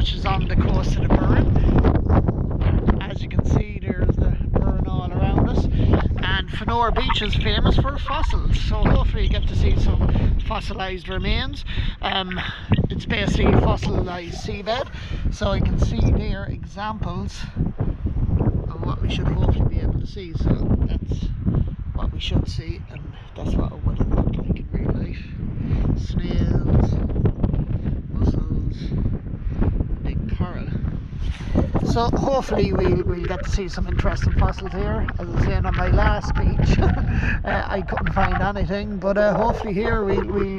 which is on the coast of the Burren. As you can see, there's the Burren all around us. And Fanore Beach is famous for fossils, so hopefully you get to see some fossilised remains. It's basically a fossilised seabed, so you can see there examples of what we should hopefully be able to see. So that's what we should see, and that's what it would have looked like in real life. Snails, mussels, big coral. So hopefully we'll get to see some interesting fossils here. As I was saying on my last beach, I couldn't find anything, but hopefully here we'll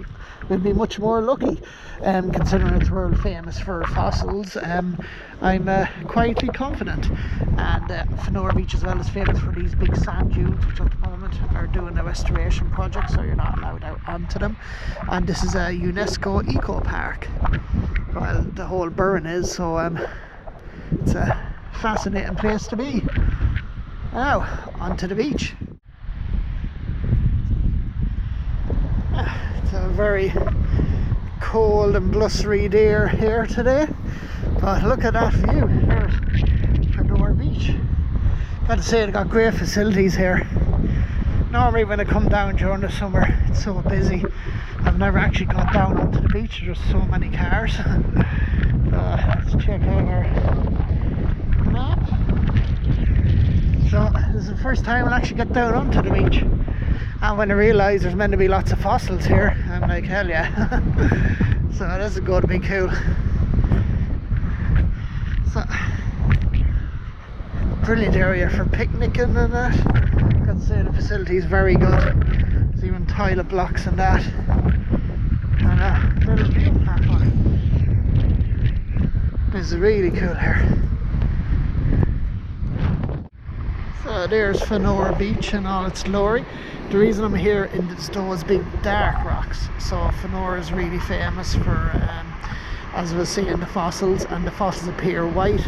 be much more lucky, considering it's world famous for fossils. I'm quietly confident. And Fanore Beach as well is famous for these big sand dunes, which at the moment are doing a restoration project, so you're not allowed out onto them. And this is a UNESCO eco park. Well, the whole Burren is, so it's a fascinating place to be. Now, onto the beach. It's a very cold and blustery day here today, but look at that view. There's Fanore Beach. Got to say, they've got great facilities here. Normally when I come down during the summer, it's so busy. I've never actually got down onto the beach, there's so many cars. Let's check out our map. So this is the first time I'll actually get down onto the beach, and when I realise there's meant to be lots of fossils here, I'm like, hell yeah. So this is going to be cool. So brilliant area for picnicking and that. Got to say, the facility is very good. There's even toilet blocks and that, and a little view platform. This is really cool here. So there's Fanore Beach in all its glory. The reason I'm here is those big dark rocks. So Fanore is really famous for, as I was saying, the fossils, and the fossils appear white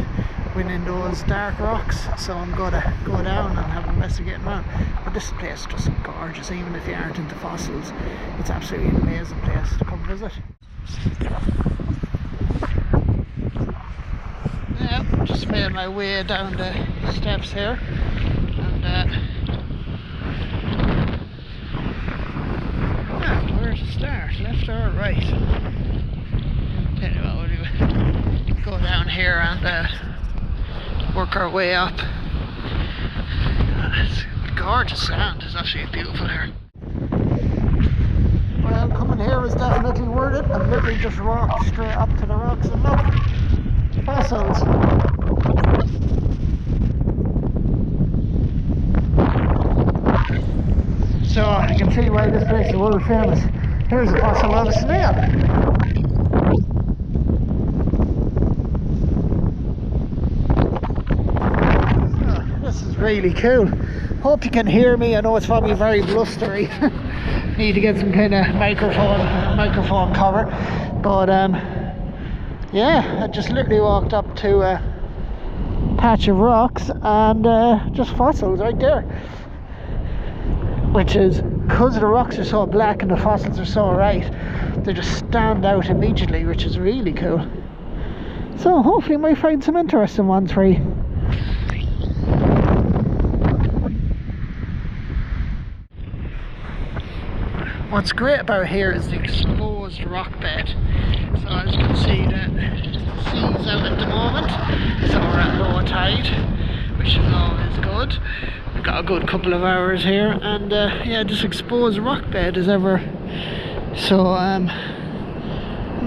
when in those dark rocks. So I'm going to go down and have a investigating around. But this place is just gorgeous, even if you aren't into fossils. It's absolutely an amazing place to come visit. Yeah, just made my way down the steps here, and where to start, left or right? Anyway, we'll go down here and work our way up. It's gorgeous sand, it's absolutely beautiful here. Well, coming here is definitely worth it. I've literally just walked straight up to the rocks and look, fossils. So you can see why this place is world famous. Here's a fossil of a snail. Oh, this is really cool. Hope you can hear me. I know it's probably very blustery. Need to get some kind of microphone cover. But yeah, I just literally walked up to a patch of rocks and just fossils right there. Which is, because the rocks are so black and the fossils are so white, they just stand out immediately, which is really cool. So hopefully we might find some interesting ones for you. What's great about here is the exposed rock bed. So as you can see, the sea's out at the moment, so we're at low tide, which is always good. We've got a good couple of hours here, and yeah, this exposed rock bed is ever. So I'm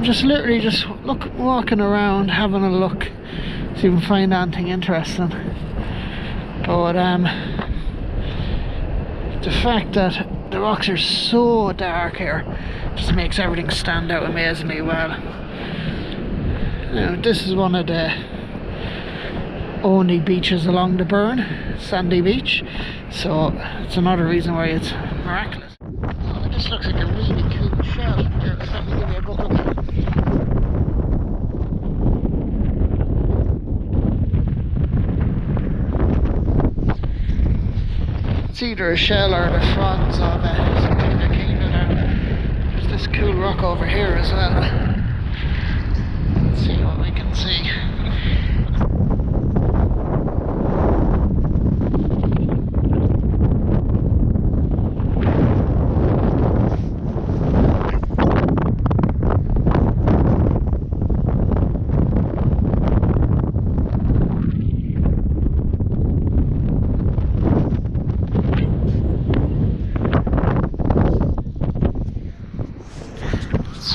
just literally just walking around, having a look, see if we can find anything interesting. But the fact that the rocks are so dark here just makes everything stand out amazingly well. Now, this is one of the only beaches along the Burren, sandy beach, so it's another reason why it's miraculous. Oh, this looks like a really cool shell. Here, let me give you a good look. It's either a shell or the fronds of some kind of kingdom. There's this cool rock over here as well. Let's see what we can see.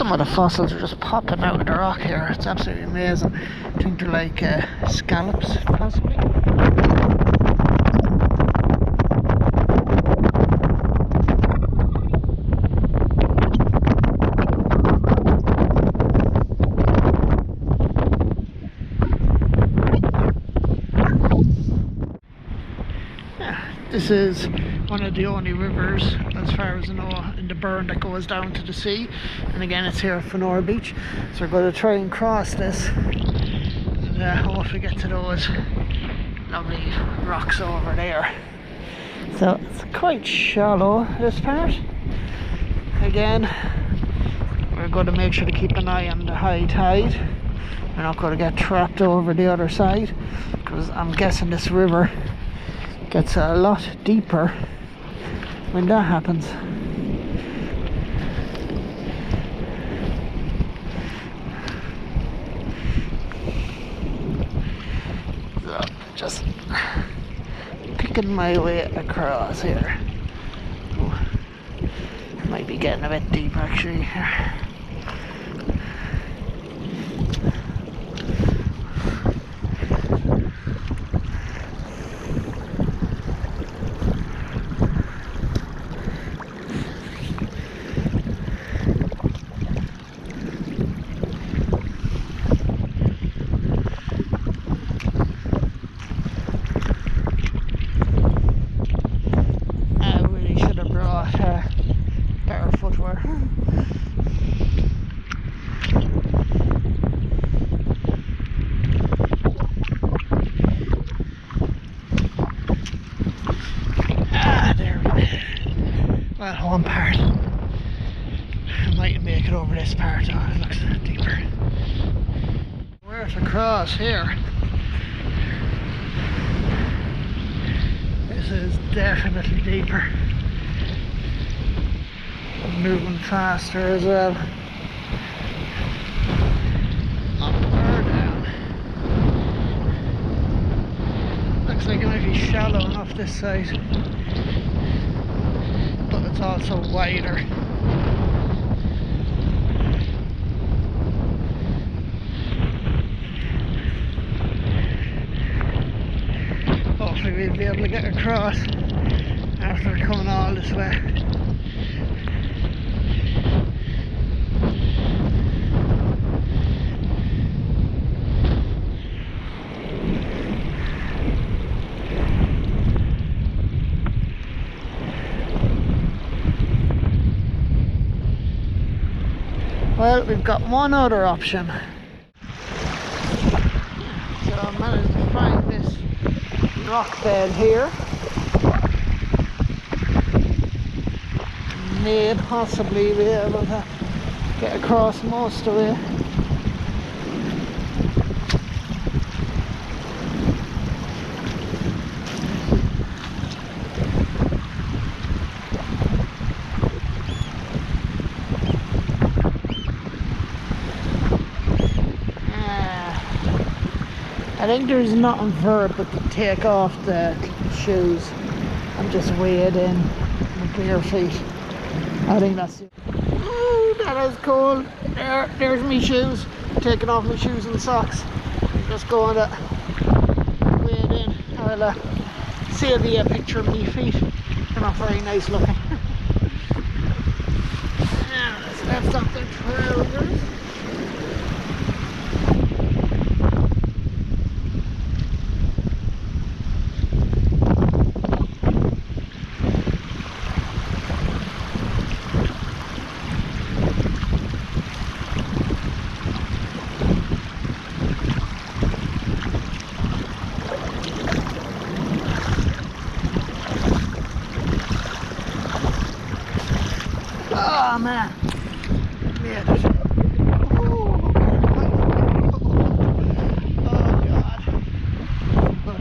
Some of the fossils are just popping out of the rock here. It's absolutely amazing. I think they're like scallops, possibly. This is one of the only rivers, as far as I know, in the Burren that goes down to the sea. And again, it's here at Fanore Beach. So we're going to try and cross this and hopefully get to those lovely rocks over there. So it's quite shallow, this part. Again, we're going to make sure to keep an eye on the high tide. We're not going to get trapped over the other side, because I'm guessing this river gets a lot deeper when that happens. So just picking my way across here. Oh, might be getting a bit deep actually here. Better footwear. There we go. Well, one part. I might make it over this part. Oh, it looks deeper. Where to cross here? This is definitely deeper. Moving faster as well. Up or down. Looks like it might be shallow enough this side, but it's also wider. Hopefully we'll be able to get across after coming all this way. Well, we've got one other option. So I managed to find this rock bed here. May possibly be able to get across most of it. I think there's nothing for it but to take off the shoes and just wade in with bare feet. I think that's it. Oh, that is cool. There's my shoes. Taking off my shoes and socks. Just going to wade in. I'll save you a picture of my feet. They're not very nice looking. Now let's lift up the trousers. Oh man, made it. Oh god. But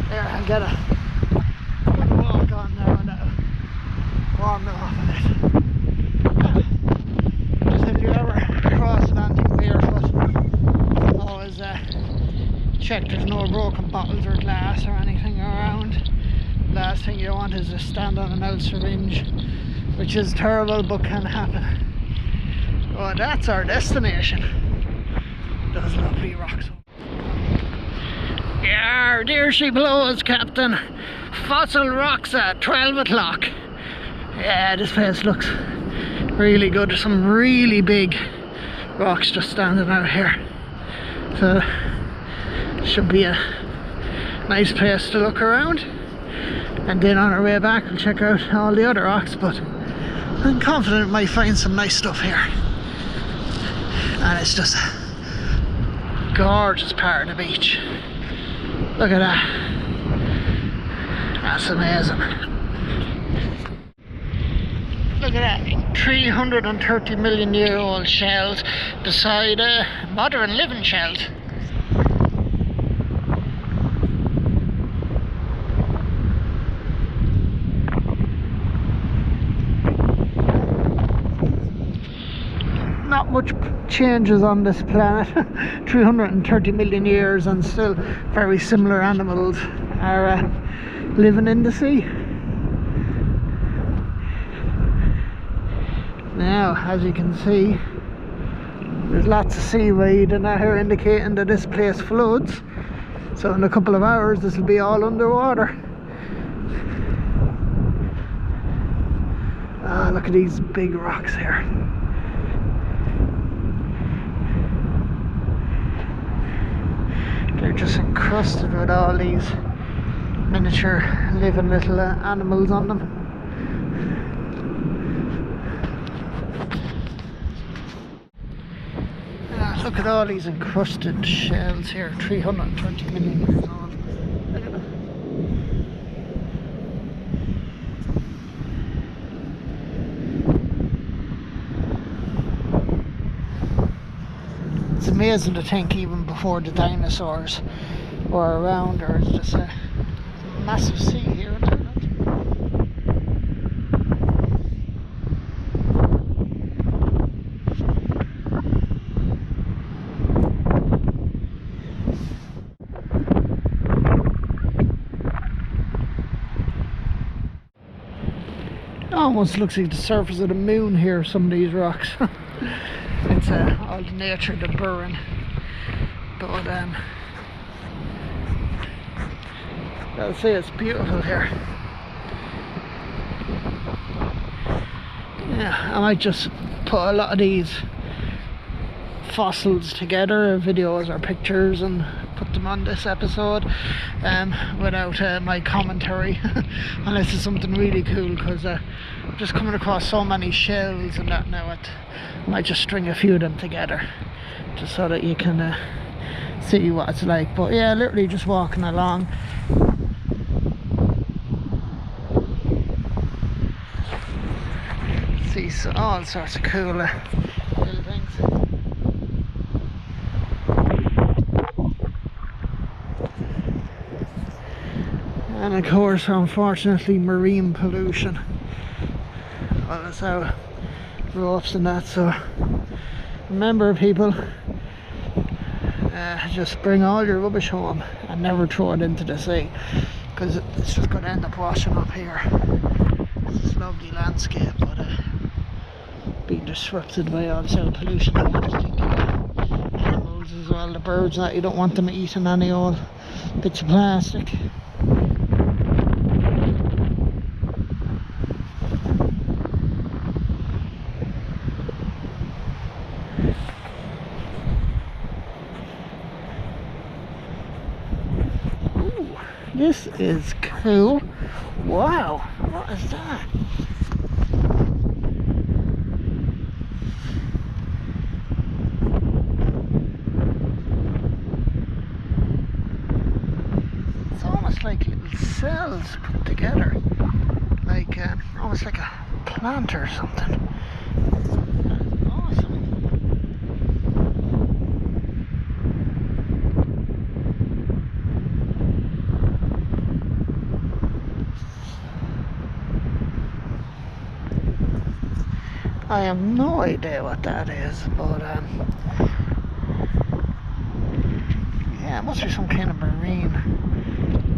there, I get a good walk on there now. Warm off of it. Just if you ever cross an anything barefoot, always check there's no broken bottles or glass or anything around. Last thing you want is to stand on an old syringe, which is terrible but can happen. Oh, that's our destination. Those lovely rocks. Yeah, there she blows, Captain. Fossil rocks at 12 o'clock. Yeah, this place looks really good. Some really big rocks just standing out here. So, should be a nice place to look around. And then on our way back, we'll check out all the other rocks. But I'm confident we might find some nice stuff here. And it's just a gorgeous part of the beach. Look at that. That's amazing. Look at that. 330 million year old shells beside modern living shells. Not much changes on this planet. 330 million years and still very similar animals are living in the sea. Now, as you can see, there's lots of seaweed and that here indicating that this place floods. So in a couple of hours this will be all underwater. Ah, look at these big rocks here. They're just encrusted with all these miniature living little animals on them. Look at all these encrusted shells here, 320 million years old. Look at them. It's amazing to think even before the dinosaurs were around, or it's just a massive sea here. Almost looks like the surface of the moon here, some of these rocks. It's all the nature of the Burren. But I'll say it's beautiful here. Yeah, I might just put a lot of these fossils together, videos or pictures, and put them on this episode without my commentary unless it's something really cool, because I'm just coming across so many shells and that now. I might just string a few of them together just so that you can see what it's like. But yeah, literally just walking along. See all sorts of cool little things. And of course, unfortunately, marine pollution. Well, that's how ropes and that. So remember, people, just bring all your rubbish home and never throw it into the sea, because it's just going to end up washing up here. It's this lovely landscape, but being disrupted by all this pollution. You have to think of the animals as well, the birds, that you don't want them eating any old bits of plastic. This is cool. Wow, what is that? It's almost like little cells put together, like almost like a plant or something. I have no idea what that is, but yeah, it must be some kind of marine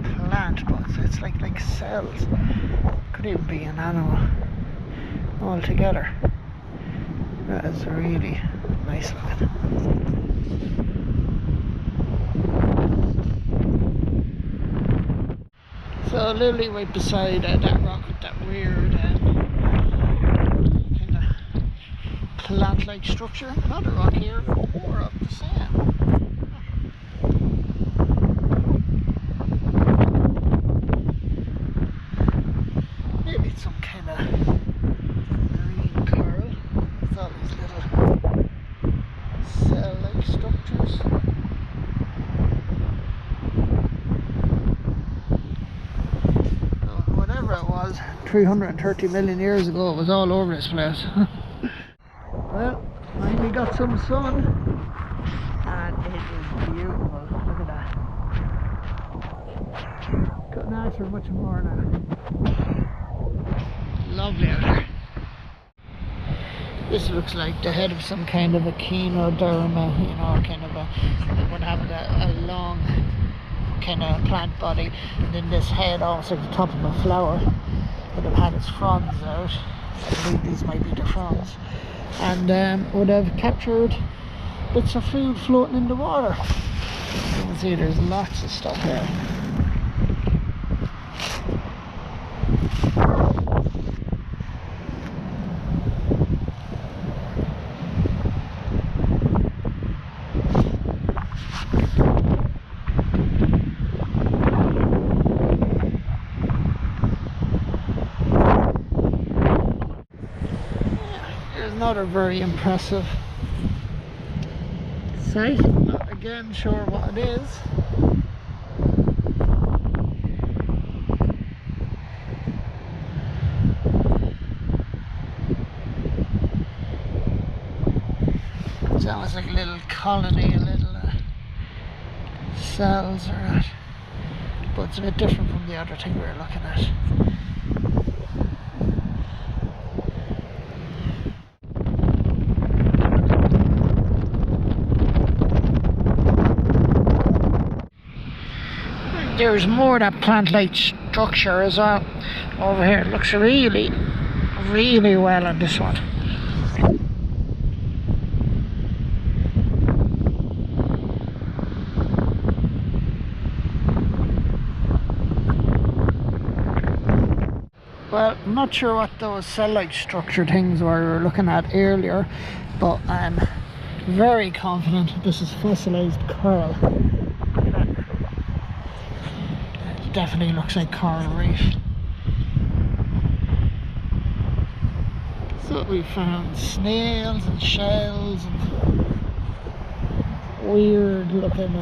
plant, but it's like cells. Could even be an animal altogether. That is really nice looking. So literally right beside that rock with that weird kind of plant-like structure, another rock here, more of the same. Maybe it's some kind of marine coral. It's all these little cell-like structures. So whatever it was, 330 million years ago, it was all over this place. Well, finally got some sun, and it is beautiful. Look at that. Couldn't ask for much more now. Lovely out there. This looks like the head of some kind of echinoderma, you know, kind of a, it would have a long kind of plant body, and then this head almost like the top of a flower would have had its fronds out. I believe these might be the fronds, and would have captured bits of food floating in the water. You can see there's lots of stuff here. Another very impressive sight. Not again sure what it is. It's almost like a little colony, a little cells or that. But it's a bit different from the other thing we were looking at. There's more of that plant-like structure as well over here. It looks really, really well on this one. Well, I'm not sure what those cell-like structure things were we were looking at earlier, but I'm very confident this is fossilized coral. Definitely looks like coral reef. So we found snails and shells and weird looking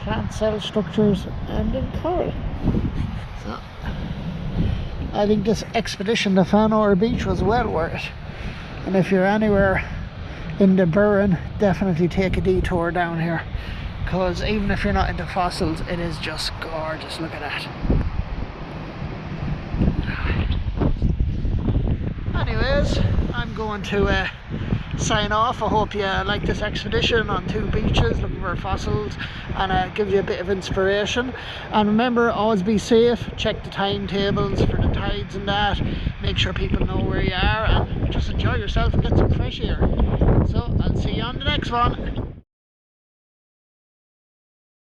plant cell structures, and then coral. So I think this expedition to Fanore Beach was well worth it. And if you're anywhere in the Burren, definitely take a detour down here. Because even if you're not into fossils, it is just gorgeous. Look at that. Anyways, I'm going to sign off. I hope you like this expedition on 2 beaches looking for fossils, and give you a bit of inspiration. And remember, always be safe. Check the timetables for the tides and that. Make sure people know where you are, and just enjoy yourself and get some fresh air. So I'll see you on the next one.